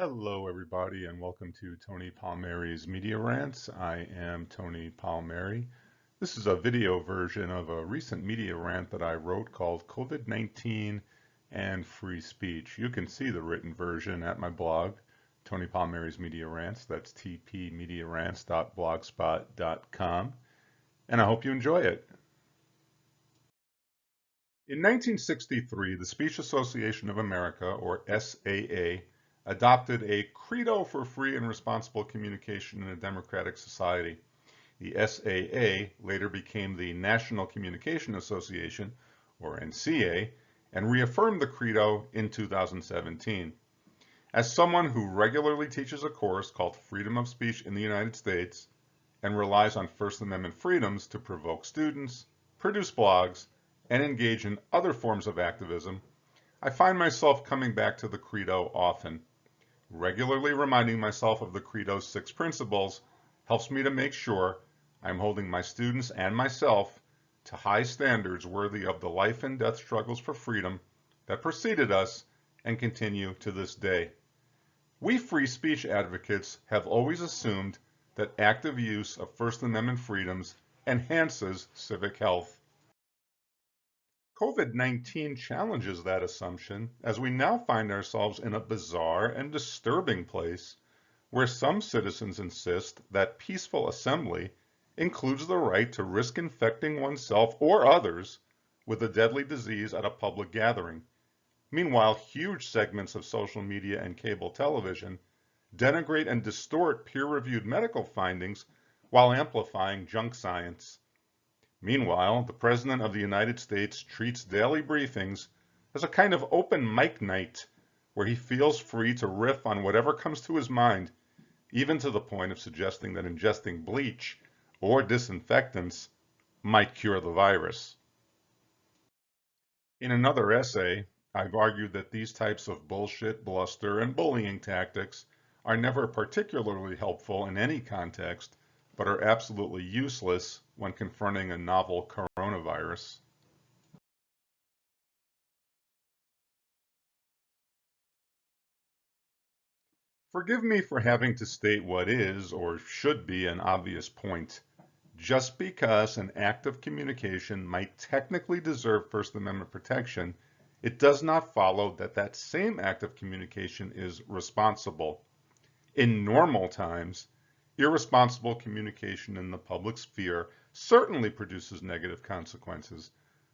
Hello, everybody, and welcome to Tony Palmieri's Media Rants. I am Tony Palmieri. This is a video version of a recent media rant that I wrote called COVID-19 and Free Speech. You can see the written version at my blog, Tony Palmieri's Media Rants. That's tpmediarants.blogspot.com, and I hope you enjoy it. In 1963, the Speech Association of America, or SAA, adopted a Credo for free and responsible communication in a democratic society. The SAA later became the National Communication Association, or NCA, and reaffirmed the Credo in 2017. As someone who regularly teaches a course called Freedom of Speech in the United States and relies on First Amendment freedoms to provoke students, produce blogs, and engage in other forms of activism, I find myself coming back to the Credo often. Regularly reminding myself of the Credo's 6 principles helps me to make sure I'm holding my students and myself to high standards worthy of the life and death struggles for freedom that preceded us and continue to this day. We free speech advocates have always assumed that active use of First Amendment freedoms enhances civic health. COVID-19 challenges that assumption as we now find ourselves in a bizarre and disturbing place where some citizens insist that peaceful assembly includes the right to risk infecting oneself or others with a deadly disease at a public gathering. Meanwhile, huge segments of social media and cable television denigrate and distort peer-reviewed medical findings while amplifying junk science. Meanwhile, the President of the United States treats daily briefings as a kind of open mic night where he feels free to riff on whatever comes to his mind, even to the point of suggesting that ingesting bleach or disinfectants might cure the virus. In another essay, I've argued that these types of bullshit, bluster, and bullying tactics are never particularly helpful in any context, but are absolutely useless when confronting a novel coronavirus. Forgive me for having to state what is, or should be, an obvious point. Just because an act of communication might technically deserve First Amendment protection, it does not follow that that same act of communication is responsible. In normal times, irresponsible communication in the public sphere certainly produces negative consequences,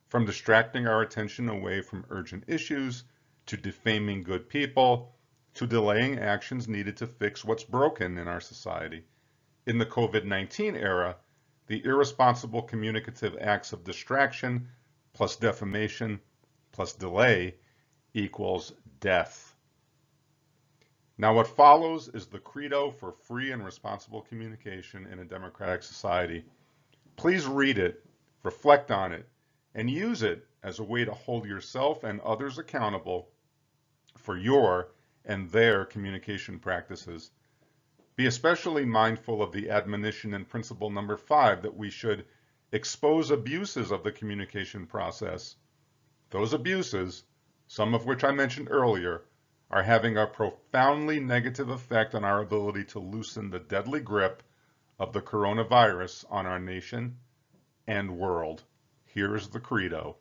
from distracting our attention away from urgent issues, to defaming good people, to delaying actions needed to fix what's broken in our society. In the COVID-19 era, the irresponsible communicative acts of distraction plus defamation plus delay equals death. Now, what follows is the Credo for free and responsible communication in a democratic society. Please read it, reflect on it, and use it as a way to hold yourself and others accountable for your and their communication practices. Be especially mindful of the admonition in principle number 5 that we should expose abuses of the communication process. Those abuses, some of which I mentioned earlier, are having a profoundly negative effect on our ability to loosen the deadly grip of the coronavirus on our nation and world. Here's the Credo.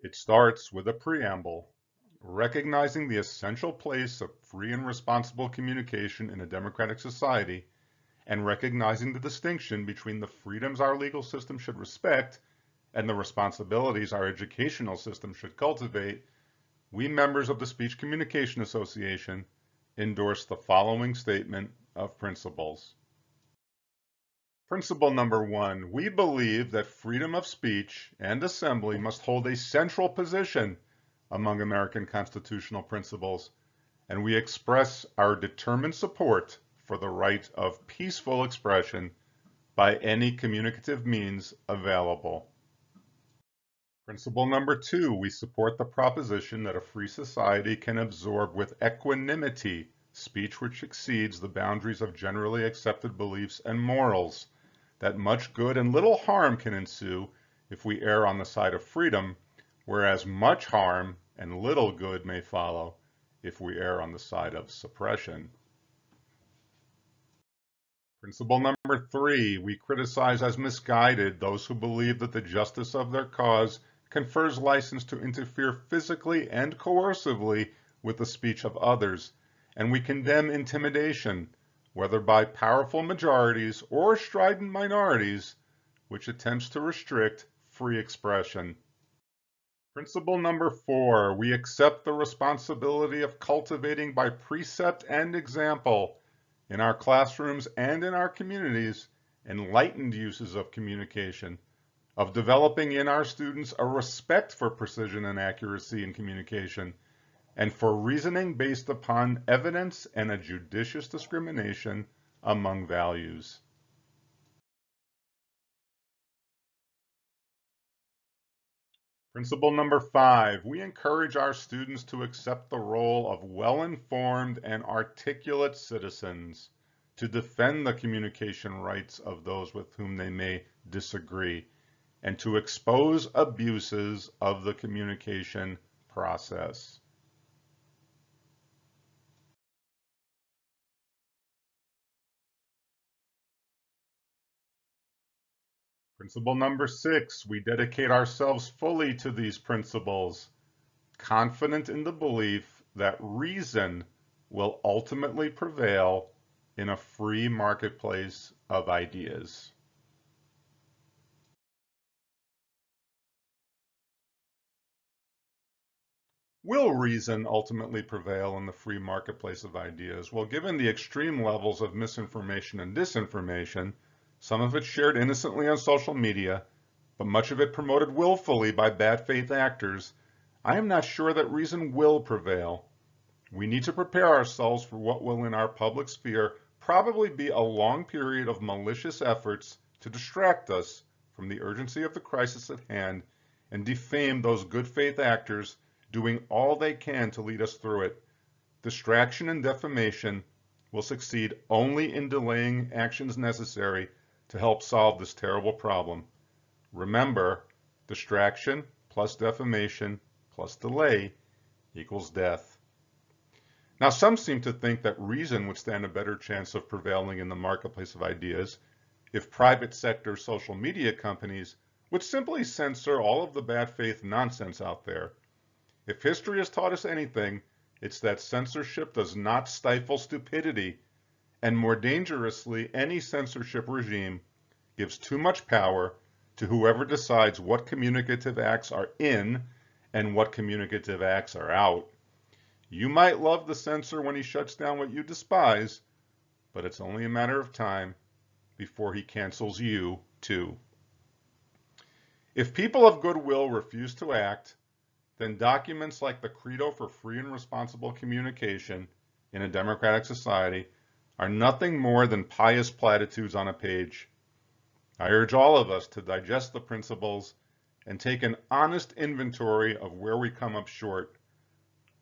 It starts with a preamble, recognizing the essential place of free and responsible communication in a democratic society, and recognizing the distinction between the freedoms our legal system should respect and the responsibilities our educational system should cultivate. We members of the Speech Communication Association endorse the following statement of principles. Principle number 1, we believe that freedom of speech and assembly must hold a central position among American constitutional principles, and we express our determined support for the right of peaceful expression by any communicative means available. Principle number 2, we support the proposition that a free society can absorb with equanimity speech which exceeds the boundaries of generally accepted beliefs and morals, that much good and little harm can ensue if we err on the side of freedom, whereas much harm and little good may follow if we err on the side of suppression. Principle number 3, we criticize as misguided those who believe that the justice of their cause confers license to interfere physically and coercively with the speech of others, and we condemn intimidation, whether by powerful majorities or strident minorities, which attempts to restrict free expression. Principle number 4, we accept the responsibility of cultivating by precept and example in our classrooms and in our communities enlightened uses of communication, of developing in our students a respect for precision and accuracy in communication, and for reasoning based upon evidence and a judicious discrimination among values. Principle number 5, we encourage our students to accept the role of well-informed and articulate citizens, to defend the communication rights of those with whom they may disagree, and to expose abuses of the communication process. Principle number 6, we dedicate ourselves fully to these principles, confident in the belief that reason will ultimately prevail in a free marketplace of ideas. Will reason ultimately prevail in the free marketplace of ideas? Well, given the extreme levels of misinformation and disinformation, some of it shared innocently on social media, but much of it promoted willfully by bad faith actors, I am not sure that reason will prevail. We need to prepare ourselves for what will in our public sphere probably be a long period of malicious efforts to distract us from the urgency of the crisis at hand and defame those good faith actors doing all they can to lead us through it. Distraction and defamation will succeed only in delaying actions necessary to help solve this terrible problem. Remember, distraction plus defamation plus delay equals death. Now, some seem to think that reason would stand a better chance of prevailing in the marketplace of ideas if private sector social media companies would simply censor all of the bad faith nonsense out there. If history has taught us anything, it's that censorship does not stifle stupidity, and more dangerously, any censorship regime gives too much power to whoever decides what communicative acts are in and what communicative acts are out. You might love the censor when he shuts down what you despise, but it's only a matter of time before he cancels you too. If people of goodwill refuse to act, then documents like the Credo for Free and Responsible Communication in a democratic society are nothing more than pious platitudes on a page. I urge all of us to digest the principles and take an honest inventory of where we come up short,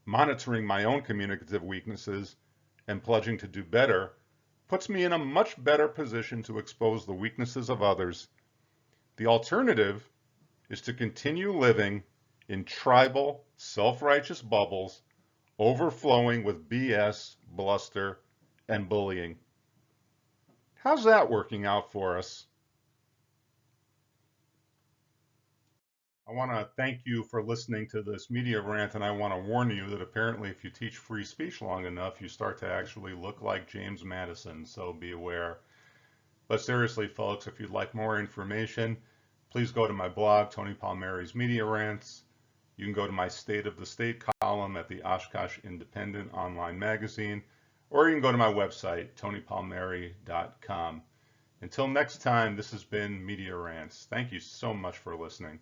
monitoring my own communicative weaknesses and pledging to do better puts me in a much better position to expose the weaknesses of others. The alternative is to continue living in tribal, self-righteous bubbles, overflowing with BS, bluster, and bullying. How's that working out for us? I want to thank you for listening to this media rant, and I want to warn you that apparently if you teach free speech long enough, you start to actually look like James Madison, so be aware. But seriously, folks, if you'd like more information, please go to my blog, Tony Palmieri's Media Rants. You can go to my State of the State column at the Oshkosh Independent online magazine, or you can go to my website, tonypalmieri.com. Until next time, this has been Media Rants. Thank you so much for listening.